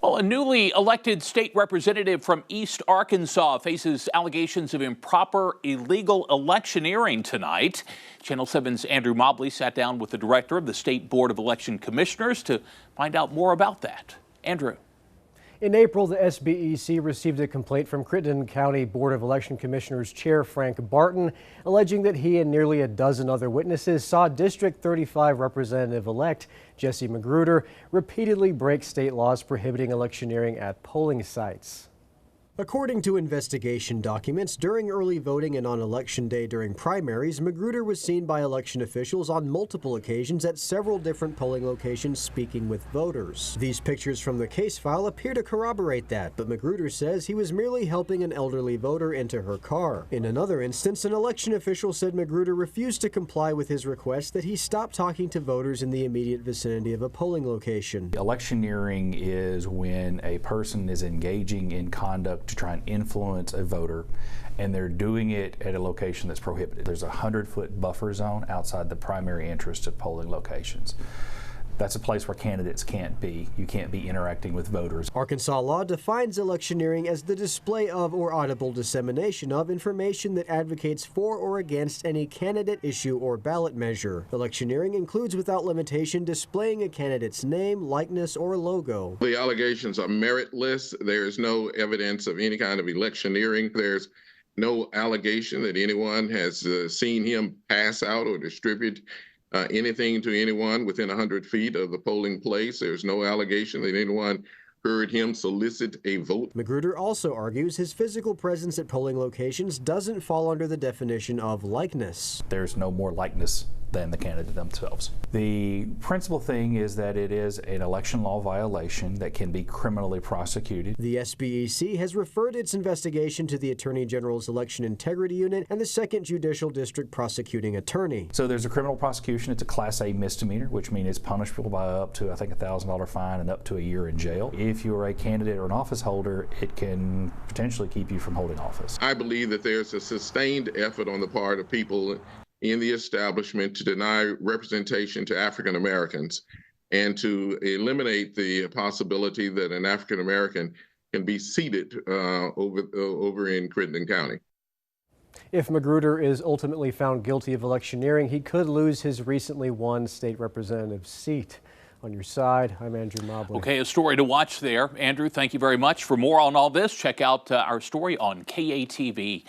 Well, a newly elected state representative from East Arkansas faces allegations of improper illegal electioneering tonight. Channel 7's Andrew Mobley sat down with the director of the State Board of Election Commissioners to find out more about that. Andrew. In April, the SBEC received a complaint from Crittenden County Board of Election Commissioners Chair Frank Barton, alleging that he and nearly a dozen other witnesses saw District 35 Representative-elect Jesse Magruder repeatedly break state laws prohibiting electioneering at polling sites. According to investigation documents, during early voting and on Election Day during primaries, Magruder was seen by election officials on multiple occasions at several different polling locations speaking with voters. These pictures from the case file appear to corroborate that, but Magruder says he was merely helping an elderly voter into her car. In another instance, an election official said Magruder refused to comply with his request that he stop talking to voters in the immediate vicinity of a polling location. Electioneering is when a person is engaging in conduct to try and influence a voter, and they're doing it at a location that's prohibited. There's a 100-foot buffer zone outside the primary interest of polling locations. That's a place where candidates can't be. You can't be interacting with voters. Arkansas law defines electioneering as the display of or audible dissemination of information that advocates for or against any candidate, issue, or ballot measure. Electioneering includes without limitation displaying a candidate's name, likeness, or logo. The allegations are meritless. There's no evidence of any kind of electioneering. There's no allegation that anyone has seen him pass out or distribute anything to anyone within 100 feet of the polling place. There's no allegation that anyone heard him solicit a vote. Magruder also argues his physical presence at polling locations doesn't fall under the definition of likeness. There's no more likeness than the candidate themselves. The principal thing is that it is an election law violation that can be criminally prosecuted. The SBEC has referred its investigation to the Attorney General's Election Integrity Unit and the 2nd Judicial District Prosecuting Attorney. So there's a criminal prosecution. It's a Class A misdemeanor, which means it's punishable by up to, I think, $1,000 fine and up to a year in jail. If you're a candidate or an office holder, it can potentially keep you from holding office. I believe that there's a sustained effort on the part of people in the establishment to deny representation to African Americans and to eliminate the possibility that an African American can be seated over in Crittenden County. If Magruder is ultimately found guilty of electioneering, he could lose his recently won state representative seat. On your side, I'm Andrew Mobley. Okay, a story to watch there. Andrew, thank you very much. For more on all this, check out our story on KATV.com.